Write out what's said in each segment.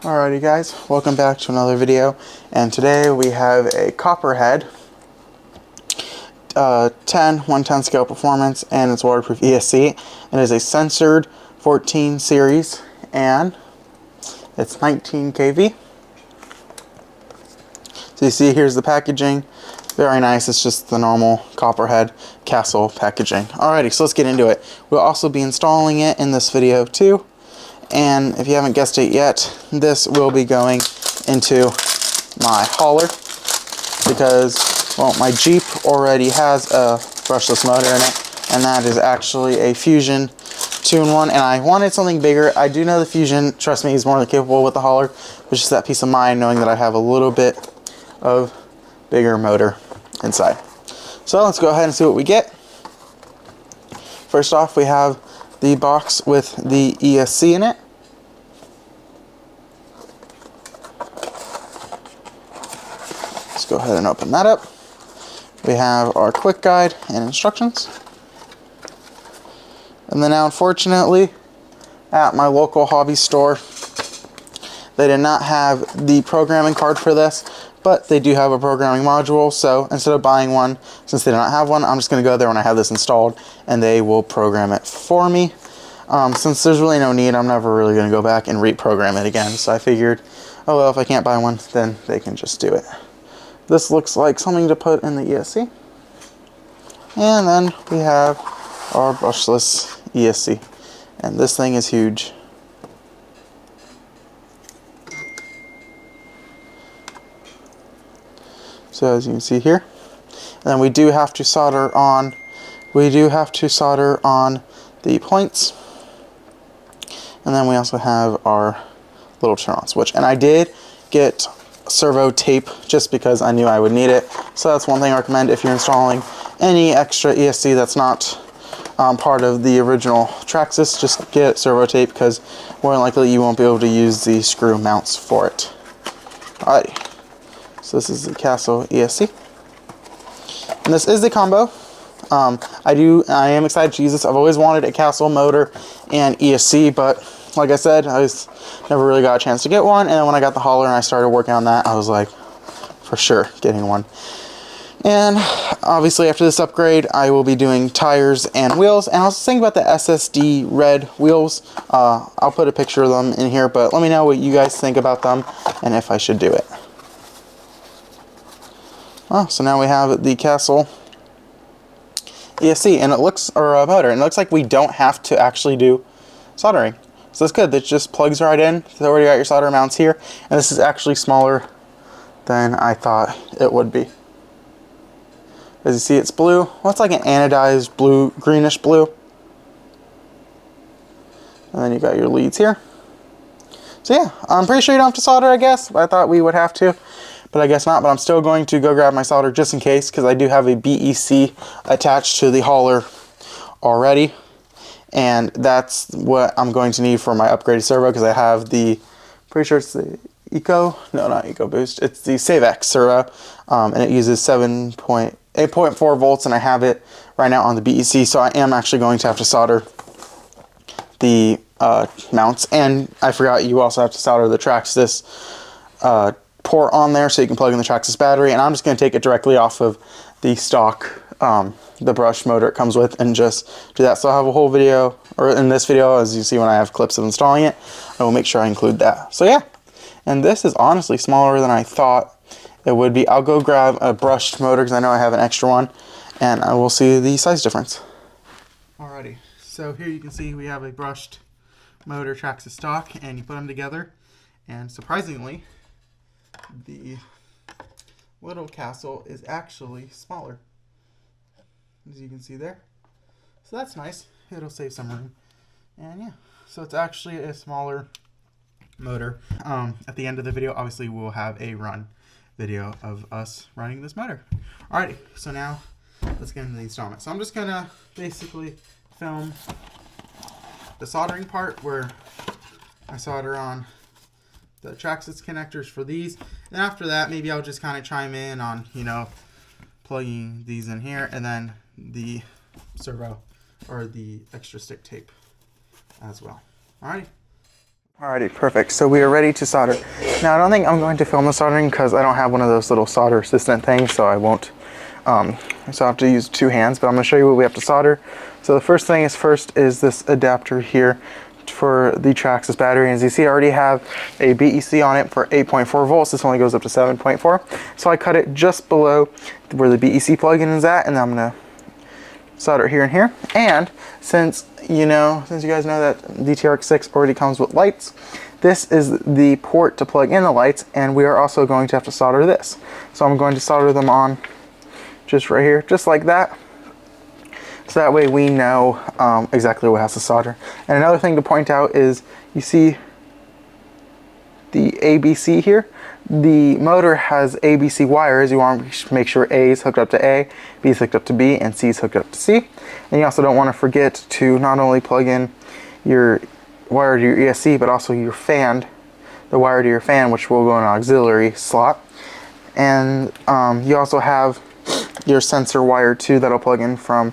Alrighty guys, welcome back to another video, and today we have a copperhead 110 scale performance, and it's waterproof ESC. It is a censored 14 series and it's 19 kV. So you see here's the packaging, very nice. It's just the normal copperhead castle packaging. Alrighty, so let's get into it. We'll also be installing it in this video too. And if you haven't guessed it yet, this will be going into my hauler because, well, my Jeep already has a brushless motor in it, and that is actually a Fusion 2-in-1, and I wanted something bigger. I do know the Fusion, trust me, is more than capable with the hauler. It's just that peace of mind knowing that I have a little bit of bigger motor inside. So let's go ahead and see what we get. First off, we have the box with the ESC in it. Let's go ahead and open that up. We have our quick guide and instructions. And then now, unfortunately, at my local hobby store, they did not have the programming card for this, but they do have a programming module. So instead of buying one, since they do not have one, I'm just going to go there when I have this installed and they will program it for me. Since there's really no need, I'm never really going to go back and reprogram it again. So I figured, oh well, if I can't buy one, then they can just do it. This looks like something to put in the ESC. And then we have our brushless ESC. And this thing is huge. So as you can see here, and then we do have to solder on the points. And then we also have our little turn on switch. And I did get servo tape just because I knew I would need it. So that's one thing I recommend if you're installing any extra ESC that's not part of the original Traxxas. Just get servo tape because more than likely you won't be able to use the screw mounts for it. Alrighty. So this is the Castle ESC, and this is the combo. I am excited to use this. I've always wanted a Castle motor and ESC, but like I said, I never really got a chance to get one. And then when I got the hauler and I started working on that, I was like, for sure, getting one. And obviously after this upgrade, I will be doing tires and wheels. And I was thinking about the SSD red wheels. I'll put a picture of them in here, but let me know what you guys think about them and if I should do it. Oh, so now we have the Castle ESC, and it looks, or a motor, and it looks like we don't have to actually do soldering. So that's good. It just plugs right in. So already got your solder mounts here, and this is actually smaller than I thought it would be. As you see, it's blue. Well, it's like an anodized blue, greenish blue. And then you got your leads here. So yeah, I'm pretty sure you don't have to solder, I guess. I thought we would have to, but I guess not. But I'm still going to go grab my solder just in case, because I do have a BEC attached to the hauler already. And that's what I'm going to need for my upgraded servo, because I have the, pretty sure it's the Eco, no, not Eco Boost, it's the SaveX servo, and it uses 8.4 volts, and I have it right now on the BEC, so I am actually going to have to solder the mounts. And I forgot, you also have to solder the Traxxas port on there so you can plug in the Traxxas battery, and I'm just going to take it directly off of the stock the brush motor it comes with and just do that. So I'll have a whole video, or in this video, as you see when I have clips of installing it, I will make sure I include that. So yeah, and this is honestly smaller than I thought it would be. I'll go grab a brushed motor because I know I have an extra one, and I will see the size difference. Alrighty, so here you can see we have a brushed motor Traxxas stock, and you put them together, and surprisingly, the little Castle is actually smaller, as you can see there. So that's nice. It'll save some room. And yeah, so it's actually a smaller motor. At the end of the video, obviously we'll have a run video of us running this motor. Alrighty, so now let's get into the installment. So I'm just gonna basically film the soldering part where I solder on the Traxxas connectors for these, and after that maybe I'll just kind of chime in on, you know, plugging these in here, and then the servo or the extra stick tape as well. Alrighty. Alrighty, perfect. So we are ready to solder. Now I don't think I'm going to film the soldering because I don't have one of those little solder assistant things, so I won't. So I have to use 2 hands, but I'm going to show you what we have to solder. So the first thing is this adapter here for the Traxxas battery. As you see, I already have a BEC on it for 8.4 volts. This only goes up to 7.4. So I cut it just below where the BEC plug-in is at, and I'm going to solder it here and here. And since you guys know that the TRX6 already comes with lights, this is the port to plug in the lights, and we are also going to have to solder this. So I'm going to solder them on just right here, just like that. So that way we know exactly what has to solder. And another thing to point out is, you see the ABC here? The motor has ABC wires. You want to make sure A is hooked up to A, B is hooked up to B, and C is hooked up to C. And you also don't want to forget to not only plug in your wire to your ESC, but also your fan, the wire to your fan, which will go in an auxiliary slot. And you also have your sensor wire too that'll plug in from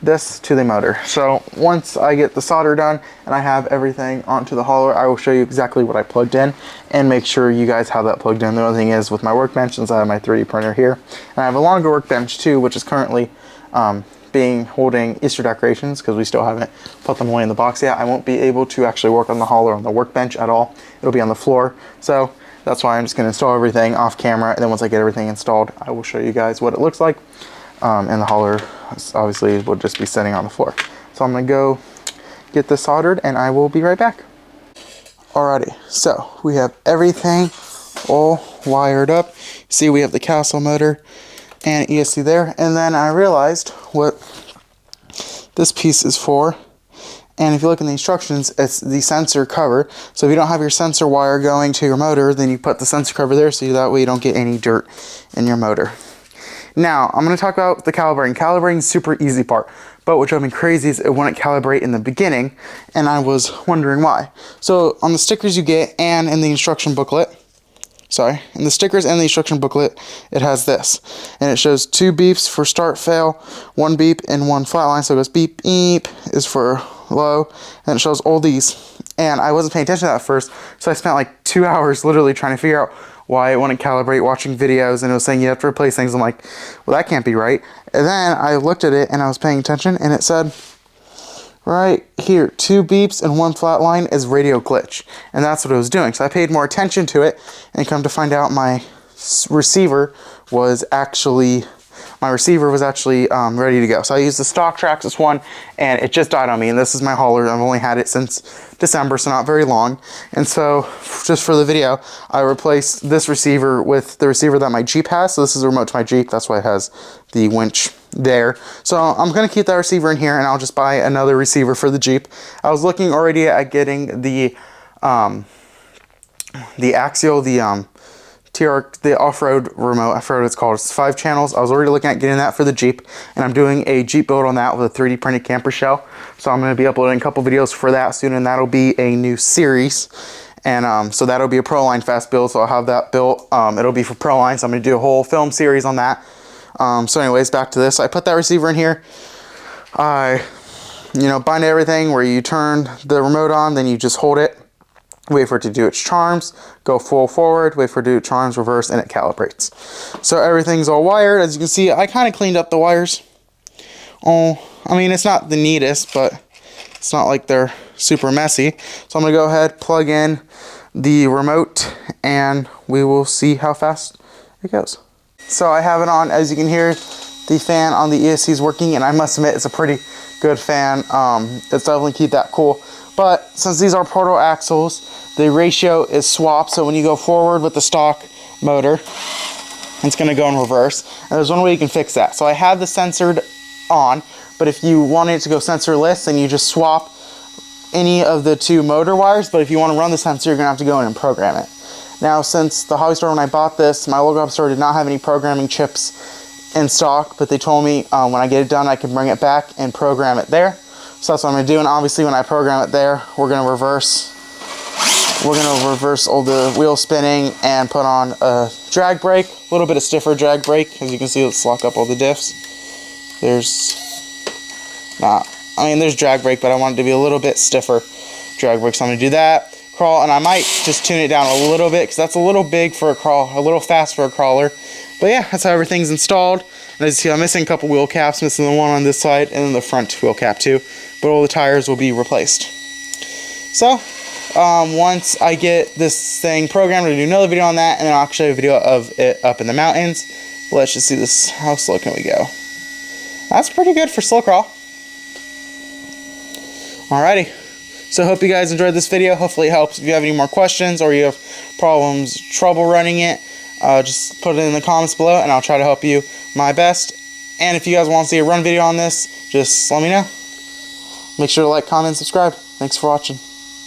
this to the motor. So once I get the solder done and I have everything onto the hauler, I will show you exactly what I plugged in and make sure you guys have that plugged in. The only thing is, with my workbench, since I have my 3D printer here, and I have a longer workbench too, which is currently holding Easter decorations because we still haven't put them away in the box yet, I won't be able to actually work on the hauler on the workbench at all. It'll be on the floor. So that's why I'm just going to install everything off camera, and then once I get everything installed, I will show you guys what it looks like. And the hauler obviously will just be sitting on the floor. So I'm going to go get this soldered and I will be right back. Alrighty, so we have everything all wired up. See, we have the Castle motor and ESC there, and then I realized what this piece is for. And if you look in the instructions, it's the sensor cover. So if you don't have your sensor wire going to your motor, then you put the sensor cover there, so that way you don't get any dirt in your motor. Now, I'm going to talk about the calibrating. Calibrating is super easy part, but what drove me crazy is it wouldn't calibrate in the beginning, and I was wondering why. So on the stickers you get, and in the instruction booklet, in the stickers and the instruction booklet, it has this, and it shows 2 beeps for start fail, 1 beep and 1 flat line. So it goes beep beep is for low, and it shows all these, and I wasn't paying attention to that at first, so I spent like 2 hours literally trying to figure out why it wouldn't calibrate, watching videos, and it was saying you have to replace things. I'm like, well, that can't be right. And then I looked at it and I was paying attention, and it said right here, 2 beeps and 1 flat line is radio glitch, and that's what it was doing. So I paid more attention to it, and come to find out my receiver was actually ready to go. So I used the stock Traxxas one, and it just died on me, and this is my hauler. I've only had it since December, so not very long. And so just for the video, I replaced this receiver with the receiver that my Jeep has. So this is the remote to my Jeep, that's why it has the winch there. So I'm going to keep that receiver in here, and I'll just buy another receiver for the Jeep. I was looking already at getting the Axial, the off-road remote, I forgot what it's called. It's 5 channels. I was already looking at getting that for the Jeep, and I'm doing a Jeep build on that with a 3D printed camper shell. So I'm going to be uploading a couple videos for that soon, and that'll be a new series. And so that'll be a Proline Fast build, so I'll have that built. It'll be for Proline, so I'm going to do a whole film series on that. So anyways, back to this. I put that receiver in here. I, bind everything where you turn the remote on, then you just hold it, wait for it to do its charms, go full forward, wait for it to do its charms, reverse, and it calibrates. So everything's all wired. As you can see, I kind of cleaned up the wires. I mean, it's not the neatest, but it's not like they're super messy. So I'm going to go ahead, plug in the remote, and we will see how fast it goes. So I have it on. As you can hear, the fan on the ESC is working, and I must admit it's a pretty good fan. It's definitely keep that cool. But since these are portal axles, the ratio is swapped, so when you go forward with the stock motor, it's going to go in reverse. And there's one way you can fix that. So I have the censored on, but if you wanted it to go sensorless, then you just swap any of the 2 motor wires. But if you want to run the sensor, you're going to have to go in and program it. Now, since the hobby store, when I bought this, my local hobby store did not have any programming chips in stock, but they told me when I get it done, I can bring it back and program it there. So that's what I'm going to do, and obviously when I program it there, we're going to reverse all the wheel spinning and put on a drag brake, a little bit of stiffer drag brake. As you can see, let's lock up all the diffs. There's drag brake, but I want it to be a little bit stiffer drag brake, so I'm going to do that. crawl, and I might just tune it down a little bit because that's a little big for a crawl, a little fast for a crawler. But yeah, that's how everything's installed. And as you see, I'm missing a couple wheel caps, missing the one on this side and then the front wheel cap too. But all the tires will be replaced. So once I get this thing programmed, I'll do another video on that, and then I'll actually show a video of it up in the mountains. Let's just see this. How slow can we go? That's pretty good for slow crawl. Alrighty. So I hope you guys enjoyed this video. Hopefully it helps. If you have any more questions or you have trouble running it, just put it in the comments below and I'll try to help you my best. And if you guys want to see a run video on this, just let me know. Make sure to like, comment, and subscribe. Thanks for watching.